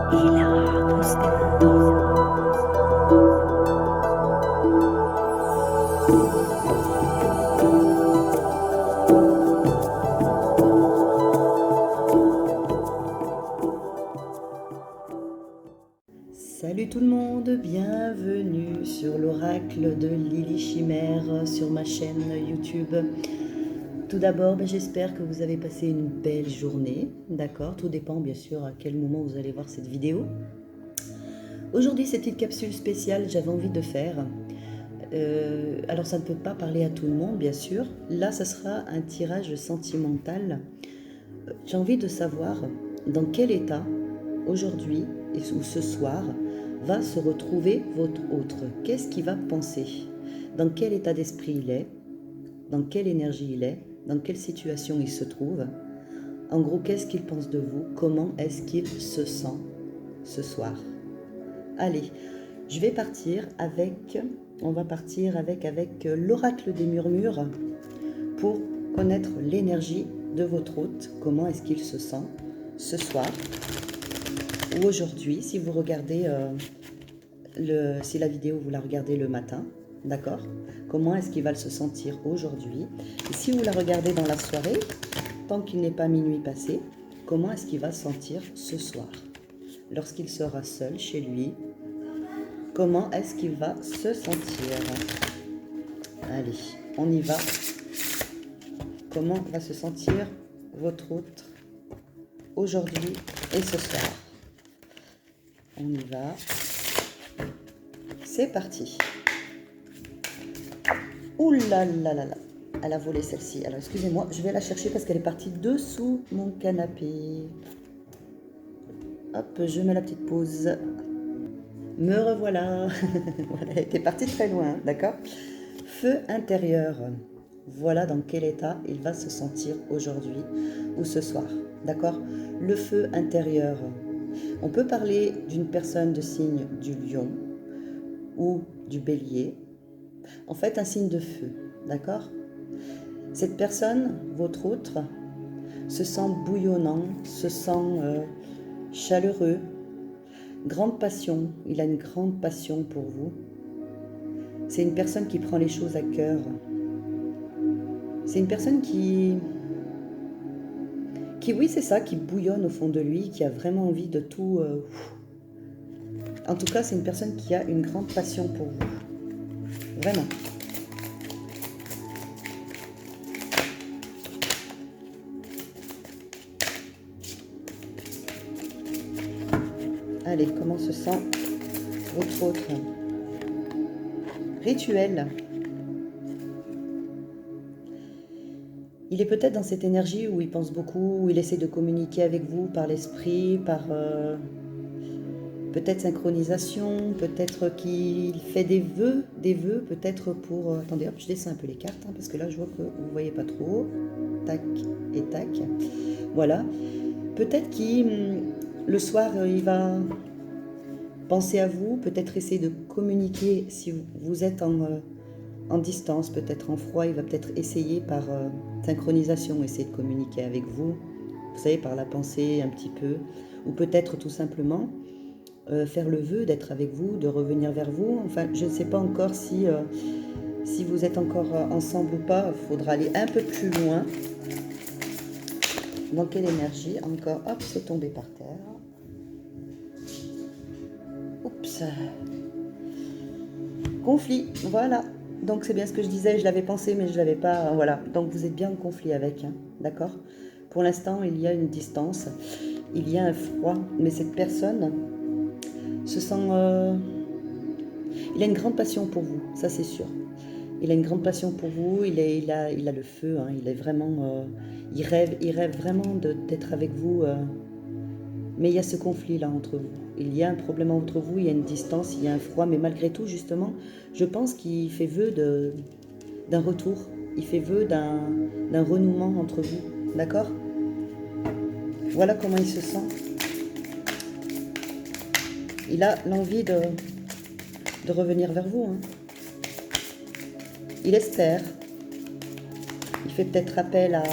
Salut tout le monde, bienvenue sur l'oracle de Lily Chimère sur ma chaîne YouTube. Tout d'abord, j'espère que vous avez passé une belle journée, d'accord? Tout dépend bien sûr à quel moment vous allez voir cette vidéo. Aujourd'hui, cette petite capsule spéciale, j'avais envie de faire. Alors ça ne peut pas parler à tout le monde, bien sûr. Là, ça sera un tirage sentimental. J'ai envie de savoir dans quel état, aujourd'hui ou ce soir, va se retrouver votre autre. Qu'est-ce qu'il va penser? Dans quel état d'esprit il est? Dans quelle énergie il est? Dans quelle situation il se trouve? En gros, qu'est-ce qu'il pense de vous? Comment est-ce qu'il se sent ce soir? Allez, je vais partir avec, on va partir avec l'oracle des murmures pour connaître l'énergie de votre hôte. Comment est-ce qu'il se sent ce soir ou aujourd'hui, si vous regardez si la vidéo vous la regardez le matin, d'accord? Comment est-ce qu'il va se sentir aujourd'hui? Et si vous la regardez dans la soirée, tant qu'il n'est pas minuit passé, comment est-ce qu'il va se sentir ce soir? Lorsqu'il sera seul chez lui, comment est-ce qu'il va se sentir? Allez, on y va. Comment va se sentir votre hôte aujourd'hui et ce soir? On y va. C'est parti. Ouh là là là là. Elle a volé celle-ci. Alors excusez-moi, je vais la chercher parce qu'elle est partie dessous mon canapé. Hop, je mets la petite pause. Me revoilà. Voilà, elle était partie très loin, d'accord? Feu intérieur. Voilà dans quel état il va se sentir aujourd'hui ou ce soir, d'accord? Le feu intérieur. On peut parler d'une personne de signe du lion ou du bélier. En fait, un signe de feu, d'accord? Cette personne, votre autre, se sent bouillonnant, se sent chaleureux, grande passion. Il a une grande passion pour vous. C'est une personne qui prend les choses à cœur. C'est une personne qui oui, c'est ça, qui bouillonne au fond de lui, qui a vraiment envie de tout. En tout cas, c'est une personne qui a une grande passion pour vous. Vraiment. Allez, comment se sent votre autre? Rituel. Il est peut-être dans cette énergie où il pense beaucoup, où il essaie de communiquer avec vous par l'esprit, par peut-être synchronisation, peut-être qu'il fait des vœux peut-être pour... attendez, hop, je descends un peu les cartes, parce que là, je vois que vous ne voyez pas trop. Tac et tac. Voilà. Peut-être qu'il, le soir, il va penser à vous, peut-être essayer de communiquer si vous êtes en distance, peut-être en froid, il va peut-être essayer par synchronisation, essayer de communiquer avec vous, vous savez, par la pensée un petit peu, ou peut-être tout simplement faire le vœu d'être avec vous, de revenir vers vous. Enfin, je ne sais pas encore si vous êtes encore ensemble ou pas, il faudra aller un peu plus loin. Dans quelle énergie? Encore, hop, c'est tombé par terre. Oups. Conflit, voilà. Donc c'est bien ce que je disais, je l'avais pensé, mais je ne l'avais pas, voilà. Donc vous êtes bien en conflit avec, hein, d'accord? Pour l'instant, il y a une distance, il y a un froid, mais cette personne se sent... il a une grande passion pour vous, ça c'est sûr. Il a une grande passion pour vous, il a le feu, hein, il est vraiment... il rêve vraiment d'être avec vous, mais il y a ce conflit-là entre vous. Il y a un problème entre vous, il y a une distance, il y a un froid, mais malgré tout, justement, je pense qu'il fait vœu d'un retour. Il fait vœu d'un renouement entre vous, d'accord? Voilà comment il se sent. Il a l'envie de revenir vers vous, hein. Il espère. Il fait peut-être appel à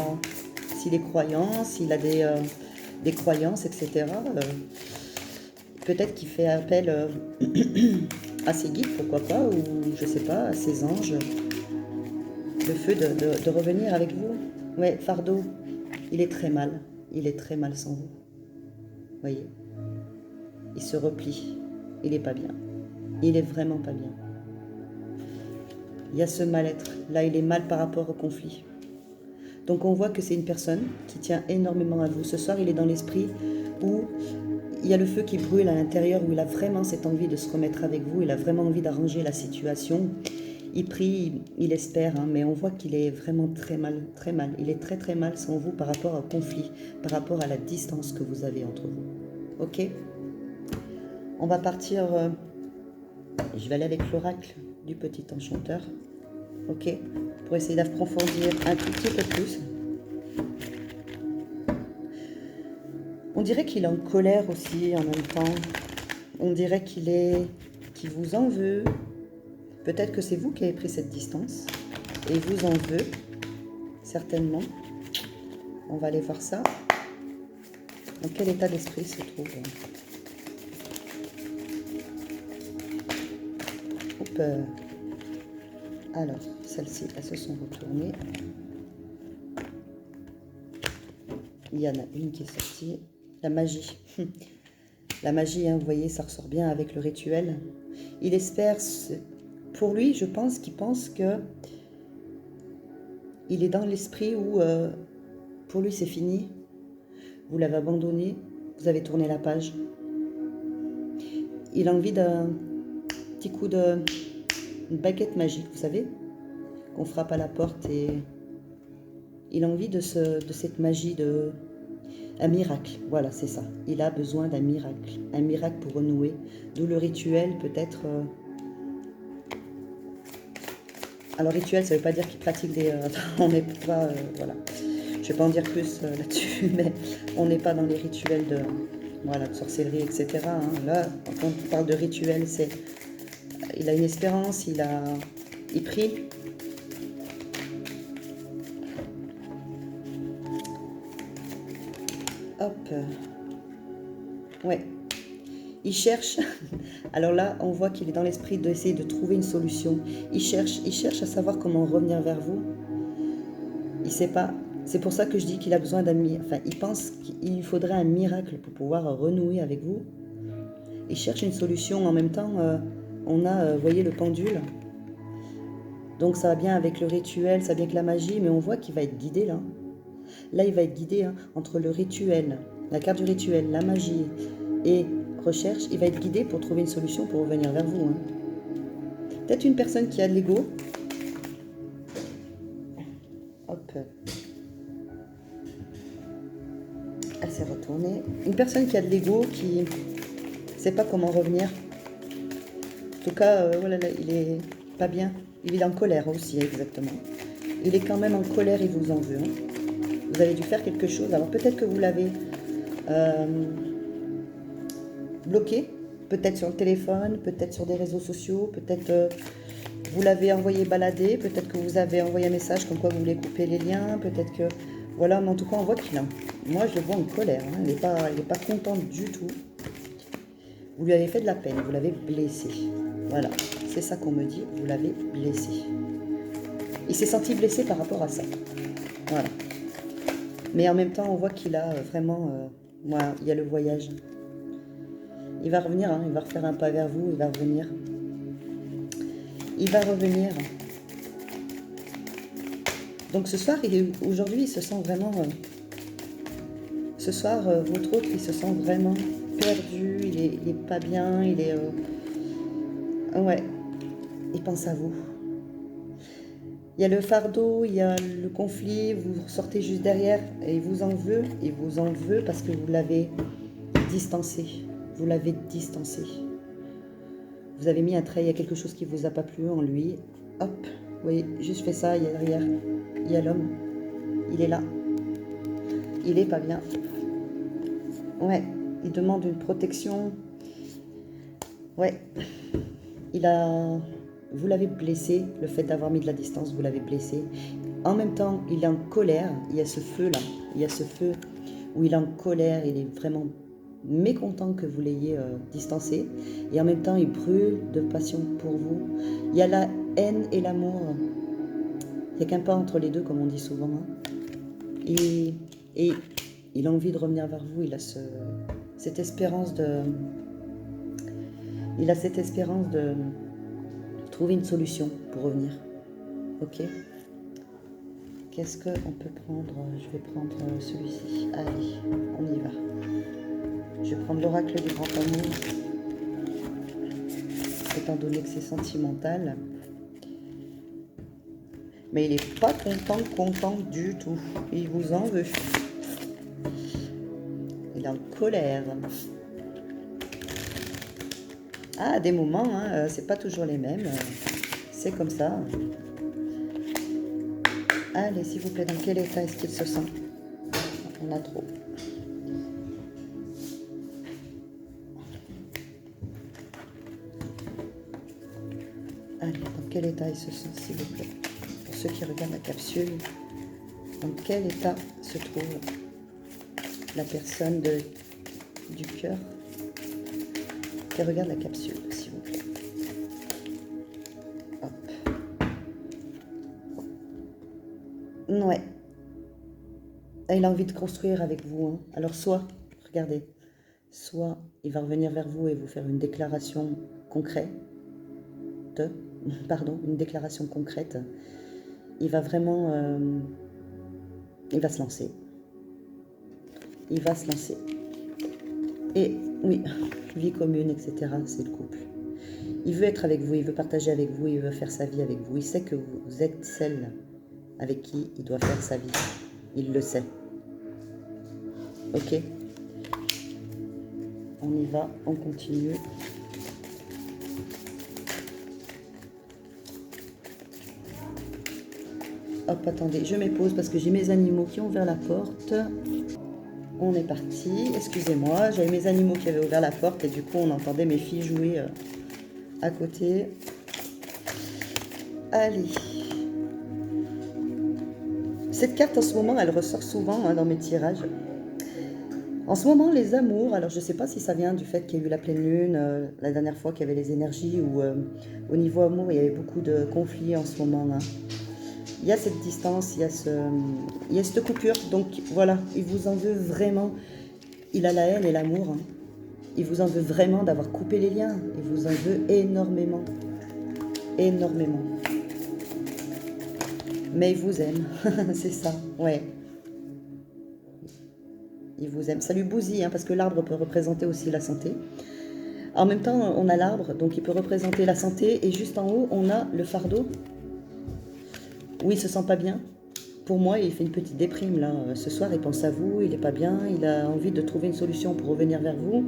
s'il est croyant, s'il a des croyances, etc. peut-être qu'il fait appel à ses guides, pourquoi pas, ou je sais pas, à ses anges, le feu de revenir avec vous. Ouais, fardeau, il est très mal. Il est très mal sans vous. Voyez, il se replie. Il est pas bien. Il est vraiment pas bien. Il y a ce mal-être. Là, il est mal par rapport au conflit. Donc, on voit que c'est une personne qui tient énormément à vous. Ce soir, il est dans l'esprit où il y a le feu qui brûle à l'intérieur, où il a vraiment cette envie de se remettre avec vous. Il a vraiment envie d'arranger la situation. Il prie, il espère, hein, mais on voit qu'il est vraiment très mal, très mal. Il est très très mal sans vous par rapport au conflit, par rapport à la distance que vous avez entre vous. Ok? On va partir, je vais aller avec l'oracle du petit enchanteur. Ok? Pour essayer d'approfondir un tout petit peu plus. On dirait qu'il est en colère aussi en même temps. On dirait qu'il vous en veut. Peut-être que c'est vous qui avez pris cette distance. Et il vous en veut, certainement. On va aller voir ça. Dans quel état d'esprit se trouve? Hop. Alors, celles-ci, elles se sont retournées. Il y en a une qui est sortie. La magie. La magie, hein, vous voyez, ça ressort bien avec le rituel. Il espère, pour lui, je pense qu'il pense que il est dans l'esprit où, pour lui, c'est fini. Vous l'avez abandonné, vous avez tourné la page. Il a envie d'un petit coup de une baguette magique, vous savez, qu'on frappe à la porte et il a envie de cette magie, un miracle. Voilà, c'est ça. Il a besoin d'un miracle pour renouer. D'où le rituel, peut-être. Alors, rituel, ça ne veut pas dire qu'il pratique des. On n'est pas. Voilà. Je ne vais pas en dire plus là-dessus, mais on n'est pas dans les rituels de. Voilà, de sorcellerie, etc. Hein. Là, quand on parle de rituel, c'est. Il a une espérance, il prie. Hop. Ouais. Il cherche. Alors là, on voit qu'il est dans l'esprit d'essayer de trouver une solution. Il cherche à savoir comment revenir vers vous. Il ne sait pas. C'est pour ça que je dis qu'il a besoin d'un miracle. Enfin, il pense qu'il lui faudrait un miracle pour pouvoir renouer avec vous. Il cherche une solution. En même temps, on a, vous voyez, le pendule. Donc ça va bien avec le rituel, ça va bien avec la magie, mais on voit qu'il va être guidé là. Là, il va être guidé entre le rituel, la carte du rituel, la magie et recherche. Il va être guidé pour trouver une solution pour revenir vers vous. Hein. Peut-être une personne qui a de l'ego. Hop. Elle s'est retournée. Une personne qui a de l'ego, qui ne sait pas comment revenir. En tout cas, voilà, il est pas bien. Il est en colère aussi, exactement. Il est quand même en colère, il vous en veut. Hein. Vous avez dû faire quelque chose. Alors peut-être que vous l'avez bloqué, peut-être sur le téléphone, peut-être sur des réseaux sociaux, peut-être vous l'avez envoyé balader, peut-être que vous avez envoyé un message comme quoi vous voulez couper les liens, peut-être que... Voilà, mais en tout cas, on voit qu'il a... Moi, je le vois en colère. Hein. Il n'est pas content du tout. Vous lui avez fait de la peine, vous l'avez blessé. Voilà, c'est ça qu'on me dit, vous l'avez blessé. Il s'est senti blessé par rapport à ça. Voilà. Mais en même temps, on voit qu'il a vraiment... il y a le voyage. Il va revenir, hein, il va refaire un pas vers vous, il va revenir. Il va revenir. Donc ce soir, aujourd'hui, il se sent vraiment... ce soir, votre autre, il se sent vraiment perdu, il est pas bien, il est... ouais, il pense à vous. Il y a le fardeau, il y a le conflit, vous sortez juste derrière et il vous en veut parce que vous l'avez distancé. Vous l'avez distancé. Vous avez mis un trait, il y a quelque chose qui ne vous a pas plu en lui. Hop, vous voyez, juste fait ça, il y a derrière, il y a l'homme. Il est là. Il est pas bien. Ouais, il demande une protection. Ouais, vous l'avez blessé, le fait d'avoir mis de la distance, vous l'avez blessé. En même temps, il est en colère, il y a ce feu là, il y a ce feu où il est en colère, il est vraiment mécontent que vous l'ayez distancé. Et en même temps, il brûle de passion pour vous. Il y a la haine et l'amour. Il n'y a qu'un pas entre les deux, comme on dit souvent. Hein. Et il a envie de revenir vers vous. Il a cette espérance de... Il a cette espérance de trouver une solution pour revenir. Ok? Qu'est-ce qu'on peut prendre? Je vais prendre celui-ci. Allez, on y va. Je vais prendre l'oracle du grand amour. Étant donné que c'est sentimental. Mais il n'est pas content du tout. Il vous en veut. Il est en colère. Ah, des moments, hein, c'est pas toujours les mêmes. C'est comme ça. Allez, s'il vous plaît, dans quel état est-ce qu'il se sent? On a trop. Allez, dans quel état il se sent, s'il vous plaît? Pour ceux qui regardent la capsule, dans quel état se trouve la personne du cœur qui regarde la capsule, s'il vous plaît? Hop. Ouais. Il a envie de construire avec vous. Hein. Alors soit, regardez, soit il va revenir vers vous et vous faire une déclaration concrète. Une déclaration concrète. Il va vraiment... il va se lancer. Il va se lancer. Et oui, vie commune, etc. C'est le couple. Il veut être avec vous, il veut partager avec vous, il veut faire sa vie avec vous. Il sait que vous êtes celle avec qui il doit faire sa vie. Il le sait. Ok? On y va, on continue. Hop, attendez, je m'épose parce que j'ai mes animaux qui ont ouvert la porte. On est parti. Excusez-moi, j'avais mes animaux qui avaient ouvert la porte et du coup, on entendait mes filles jouer à côté. Allez. Cette carte, en ce moment, elle ressort souvent hein, dans mes tirages. En ce moment, les amours, alors je ne sais pas si ça vient du fait qu'il y a eu la pleine lune, la dernière fois qu'il y avait les énergies, ou au niveau amour, il y avait beaucoup de conflits en ce moment. Hein. Il y a cette distance, il y a cette coupure. Donc voilà, il vous en veut vraiment. Il a la haine et l'amour. Hein. Il vous en veut vraiment d'avoir coupé les liens. Il vous en veut énormément. Énormément. Mais il vous aime. C'est ça, ouais. Il vous aime. Ça lui bousille, hein, parce que l'arbre peut représenter aussi la santé. En même temps, on a l'arbre, donc il peut représenter la santé. Et juste en haut, on a le fardeau. Où il ne se sent pas bien. Pour moi, il fait une petite déprime là. Ce soir, il pense à vous, il n'est pas bien, il a envie de trouver une solution pour revenir vers vous.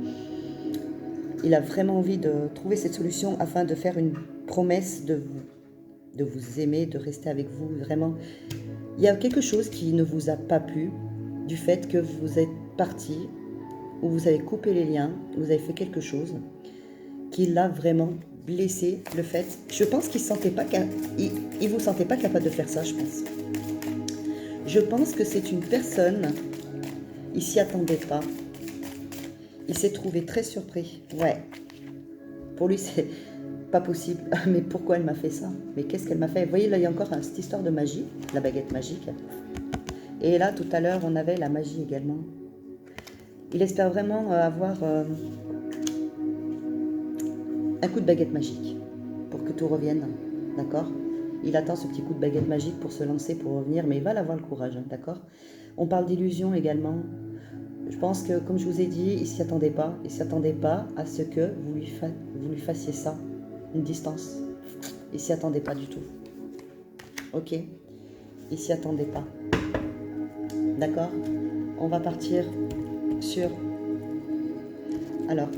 Il a vraiment envie de trouver cette solution afin de faire une promesse de vous aimer, de rester avec vous. Vraiment, il y a quelque chose qui ne vous a pas plu du fait que vous êtes parti, ou vous avez coupé les liens, vous avez fait quelque chose qui l'a vraiment blessé. Le fait, je pense qu'il ne vous sentait pas capable de faire ça, je pense. Je pense que c'est une personne, il s'y attendait pas. Il s'est trouvé très surpris. Ouais. Pour lui, c'est pas possible. Mais pourquoi elle m'a fait ça? Mais qu'est-ce qu'elle m'a fait? Vous voyez, là, il y a encore cette histoire de magie, la baguette magique. Et là, tout à l'heure, on avait la magie également. Il espère vraiment avoir un coup de baguette magique pour que tout revienne. D'accord? Il attend ce petit coup de baguette magique pour se lancer, pour revenir, mais il va l'avoir le courage, hein, d'accord? On parle d'illusion également. Je pense que, comme je vous ai dit, il ne s'y attendait pas. Il ne s'attendait pas à ce que vous lui fassiez ça, une distance. Il ne s'y attendait pas du tout. Ok? Il ne s'y attendait pas. D'accord? On va partir sur... Alors,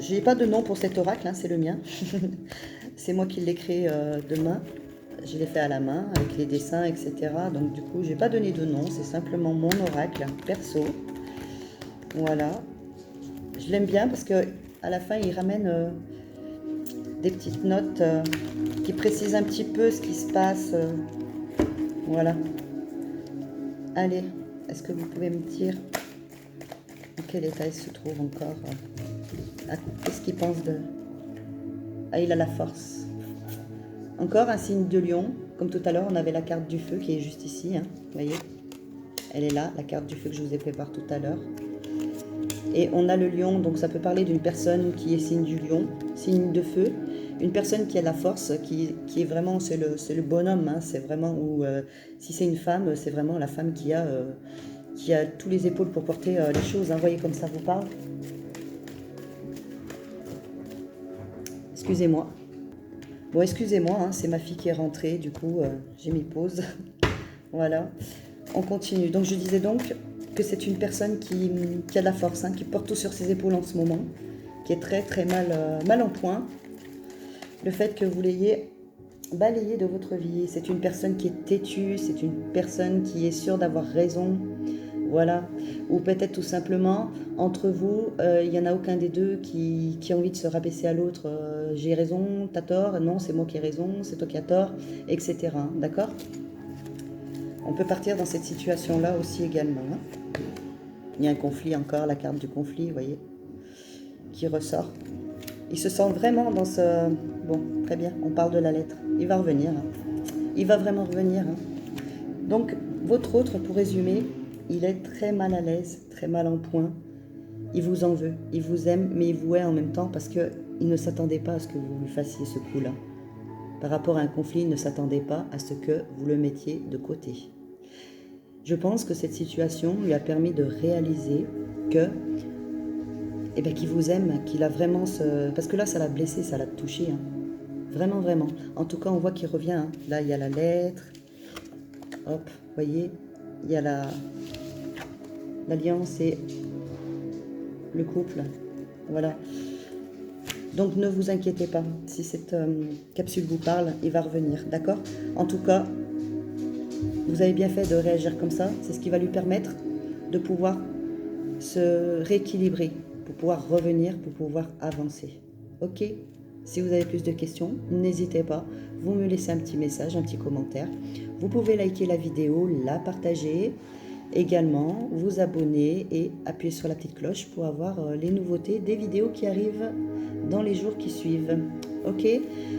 je n'ai pas de nom pour cet oracle, hein, c'est le mien. C'est moi qui l'ai créé de main. Je l'ai fait à la main avec les dessins, etc. Donc du coup, je n'ai pas donné de nom. C'est simplement mon oracle perso. Voilà. Je l'aime bien parce que à la fin, il ramène des petites notes qui précisent un petit peu ce qui se passe. Voilà. Allez, est-ce que vous pouvez me dire en quel état il se trouve encore? Qu'est-ce qu'il pense de... Ah, il a la force. Encore un signe de lion. Comme tout à l'heure, on avait la carte du feu qui est juste ici. Hein, vous voyez? Elle est là, la carte du feu que je vous ai fait voir tout à l'heure. Et on a le lion, donc ça peut parler d'une personne qui est signe du lion, signe de feu. Une personne qui a la force, qui est vraiment, c'est le bonhomme. Hein, c'est vraiment, ou si c'est une femme, c'est vraiment la femme qui a tous les épaules pour porter les choses. Hein, vous voyez comme ça vous parle. Excusez-moi. Bon, excusez-moi, hein, c'est ma fille qui est rentrée, du coup, j'ai mis pause. Voilà, on continue. Donc, je disais donc que c'est une personne qui a de la force, hein, qui porte tout sur ses épaules en ce moment, qui est très, très mal en point. Le fait que vous l'ayez balayé de votre vie, c'est une personne qui est têtue, c'est une personne qui est sûre d'avoir raison. Voilà, ou peut-être tout simplement, entre vous, il n'y en a aucun des deux qui a envie de se rabaisser à l'autre. J'ai raison, t'as tort, non, c'est moi qui ai raison, c'est toi qui as tort, etc. D'accord? On peut partir dans cette situation-là aussi également. Hein. Il y a un conflit encore, la carte du conflit, vous voyez, qui ressort. Il se sent vraiment dans ce... Bon, très bien, on parle de la lettre. Il va revenir. Hein. Il va vraiment revenir. Hein. Donc, votre autre, pour résumer... Il est très mal à l'aise, très mal en point. Il vous en veut, il vous aime, mais il vous hait en même temps parce qu'il ne s'attendait pas à ce que vous lui fassiez ce coup-là. Par rapport à un conflit, il ne s'attendait pas à ce que vous le mettiez de côté. Je pense que cette situation lui a permis de réaliser que, eh bien, qu'il vous aime, qu'il a vraiment ce... Parce que là, ça l'a blessé, ça l'a touché. Hein. Vraiment, vraiment. En tout cas, on voit qu'il revient. Hein. Là, il y a la lettre. Hop, vous voyez, il y a l'alliance et le couple. Voilà. Donc ne vous inquiétez pas. Si cette capsule vous parle, il va revenir. D'accord? En tout cas, vous avez bien fait de réagir comme ça. C'est ce qui va lui permettre de pouvoir se rééquilibrer, pour pouvoir revenir, pour pouvoir avancer. Ok? Si vous avez plus de questions, n'hésitez pas. Vous me laissez un petit message, un petit commentaire. Vous pouvez liker la vidéo, la partager. Également, vous abonner et appuyer sur la petite cloche pour avoir les nouveautés des vidéos qui arrivent dans les jours qui suivent. Ok?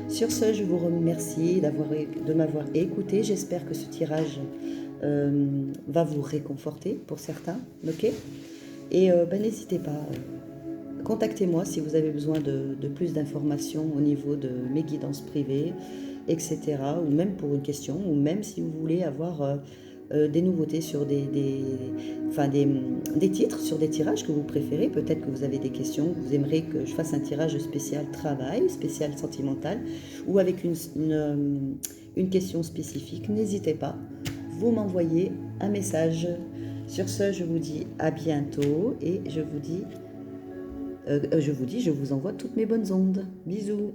Sur ce, je vous remercie de m'avoir écouté. J'espère que ce tirage va vous réconforter pour certains. Ok? Et n'hésitez pas, contactez-moi si vous avez besoin de plus d'informations au niveau de mes guidances privées, etc. Ou même pour une question, ou même si vous voulez avoir... des nouveautés sur des titres, sur des tirages que vous préférez. Peut-être que vous avez des questions, vous aimeriez que je fasse un tirage spécial travail, spécial sentimental, ou avec une question spécifique. N'hésitez pas, vous m'envoyez un message. Sur ce, je vous dis à bientôt et je vous envoie toutes mes bonnes ondes. Bisous.